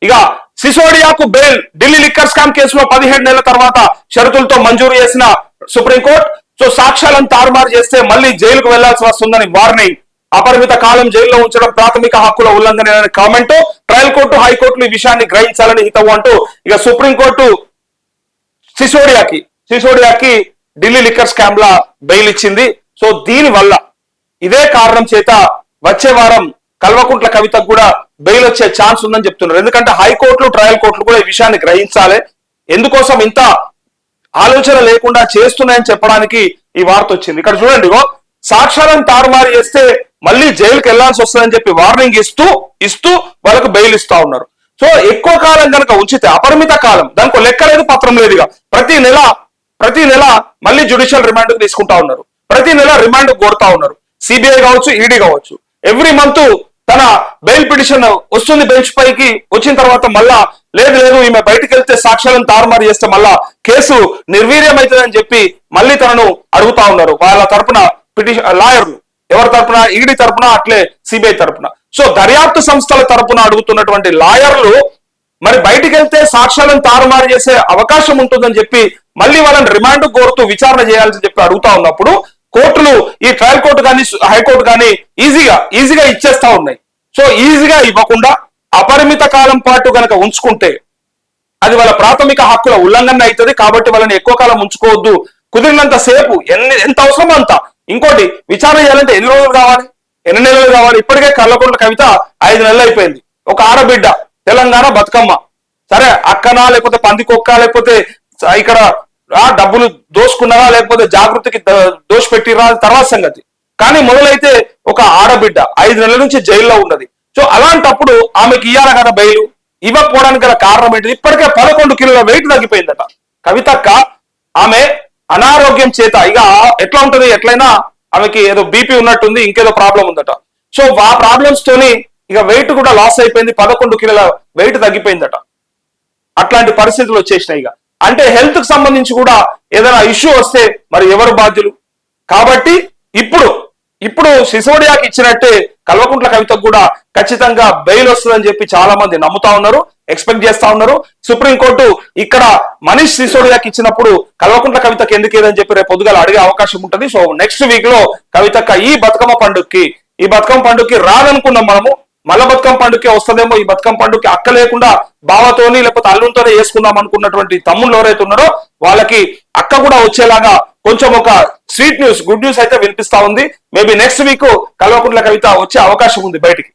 ఇక సిసోడియాకు bail, Delhi liquor scam కేసులో 17 నెలల తర్వాత షరతులతో మంజూరు చేసిన సుప్రీంకోర్టు. సో సాక్ష్యాలను తారుమారు చేస్తే మళ్ళీ జైలుకు వెళ్లాల్సి వస్తుందని వార్నింగ్. అపరిమిత కాలం జైల్లో ఉంచడం ప్రాథమిక హక్కుల ఉల్లంఘన అనే కామెంట్. ట్రయల్ కోర్టు, హైకోర్టులు ఈ విషయాన్ని గ్రహించాలని హితవు అంటూ ఇక సుప్రీంకోర్టు సిసోడియాకి ఢిల్లీ లిక్కర్ స్కామ్ లా బెయిల్ ఇచ్చింది. సో దీని వల్ల ఇదే కారణం చేత వచ్చే వారం కల్వకుంట్ల కవితకు కూడా బెయిల్ వచ్చే ఛాన్స్ ఉందని చెప్తున్నారు. ఎందుకంటే హైకోర్టులు, ట్రయల్ కోర్టులు కూడా ఈ విషయాన్ని గ్రహించాలి. ఎందుకోసం ఇంత ఆలోచన లేకుండా చేస్తున్నాయని చెప్పడానికి ఈ వార్త వచ్చింది. ఇక్కడ చూడండి, సాక్ష్యాలను తారుమారు చేస్తే మళ్ళీ జైలుకి వెళ్లాల్సి వస్తుందని చెప్పి వార్నింగ్ ఇస్తూ వాళ్ళకు బెయిల్ ఇస్తా ఉన్నారు. సో ఎక్కువ కాలం కనుక ఉంచితే, అపరిమిత కాలం, దానికి లెక్క లేదు, పత్రం లేదు. ఇక ప్రతి నెల మళ్ళీ జ్యుడిషియల్ రిమాండ్ తీసుకుంటా ఉన్నారు. ప్రతి నెల రిమాండ్ కోరుతా ఉన్నారు. సిబిఐ కావచ్చు, ఈడీ కావచ్చు. ఎవ్రీ మంత్ తన బెయిల్ పిటిషన్ వస్తుంది బెంచ్ పైకి. వచ్చిన తర్వాత మళ్ళా లేదు ఈమె బయటకు వెళ్తే సాక్ష్యాలను తారుమారు చేస్తే మళ్ళా కేసు నిర్వీర్యం అవుతుందని చెప్పి మళ్ళీ తనను అడుగుతా ఉన్నారు వాళ్ళ తరపున లాయర్లు. ఎవరి తరపున? ఈడీ తరపున, అట్లే సిబిఐ తరపున. సో దర్యాప్తు సంస్థల తరపున అడుగుతున్నటువంటి లాయర్లు మరి బయటికి వెళ్తే సాక్ష్యాలను తారుమారు చేసే అవకాశం ఉంటుందని చెప్పి మళ్ళీ వాళ్ళని రిమాండ్ కోరుతూ విచారణ చేయాలని చెప్పి అడుగుతా ఉన్నప్పుడు కోర్టులు, ఈ ట్రయల్ కోర్టు కానీ హైకోర్టు కానీ ఈజీగా ఇచ్చేస్తా ఉన్నాయి. సో ఈజీగా ఇవ్వకుండా అపరిమిత కాలం పాటు కనుక ఉంచుకుంటే అది వాళ్ళ ప్రాథమిక హక్కుల ఉల్లంఘన అవుతుంది. కాబట్టి వాళ్ళని ఎక్కువ కాలం ఉంచుకోవద్దు, కుదిరినంత సేపు ఎంత అవసరమో అంత. ఇంకోటి, విచారణ చేయాలంటే ఎన్ని రోజులు కావాలి, ఎన్ని నెలలు కావాలి? ఇప్పటికే కల్వకుంట్ల కవిత 5 నెలలు అయిపోయింది. ఒక ఆడబిడ్డ, తెలంగాణ బతుకమ్మ. సరే, అక్కనా లేకపోతే పందికొక్క, లేకపోతే ఇక్కడ డబ్బులు దోసుకున్నారా, లేకపోతే జాగృతికి దోషి పెట్టిరా, తర్వాత సంగతి. కానీ మొదలైతే ఒక ఆడబిడ్డ 5 నెలల నుంచి జైల్లో ఉన్నది. సో అలాంటప్పుడు ఆమెకి ఇయ్యాల కదా బెయిల్. ఇవ్వకపోవడానికి గల కారణం ఏంటిది? ఇప్పటికే 11 కిలోల వెయిట్ తగ్గిపోయిందట కవితక్క. ఆమె అనారోగ్యం చేత ఇక ఎట్లా ఉంటది, ఎట్లయినా ఆమెకి ఏదో బీపీ ఉన్నట్టుంది, ఇంకేదో ప్రాబ్లం ఉందట. సో ఆ ప్రాబ్లమ్స్ తోని ఇక వెయిట్ కూడా లాస్ అయిపోయింది, 11 కిలోల వెయిట్ తగ్గిపోయిందట. అట్లాంటి పరిస్థితులు వచ్చేసినాయి. ఇక అంటే హెల్త్ కు సంబంధించి కూడా ఏదైనా ఇష్యూ వస్తే మరి ఎవరు బాధ్యులు? కాబట్టి ఇప్పుడు సిసోడియాకి ఇచ్చినట్టే కల్వకుంట్ల కవితకు కూడా ఖచ్చితంగా బెయిల్ వస్తుందని చెప్పి చాలా మంది నమ్ముతా ఉన్నారు, ఎక్స్పెక్ట్ చేస్తా ఉన్నారు. సుప్రీంకోర్టు ఇక్కడ మనీష్ సిసోడియాకి ఇచ్చినప్పుడు కల్వకుంట్ల కవితకు ఎందుకు ఏదని చెప్పి రేపు పొద్దుగాల అడిగే అవకాశం ఉంటుంది. సో నెక్స్ట్ వీక్ లో కవితక్క ఈ బతుకమ్మ పండుగకి రాదనుకున్నాం మనము. మల్ల బతుకమ్మ పండుగకే వస్తుందేమో. ఈ బతుకమ్మ పండుగకి అక్క లేకుండా బావతోని లేకపోతే అల్లునితోనే వేసుకుందాం అనుకున్నటువంటి తమ్ముళ్ళు ఎవరైతే ఉన్నారో వాళ్ళకి అక్క కూడా వచ్చేలాగా కొంచెం ఒక స్వీట్ న్యూస్, గుడ్ న్యూస్ అయితే వినిపిస్తా ఉంది. Maybe next week Kalvakuntla Kavitha వచ్చే అవకాశం ఉంది బయటికి.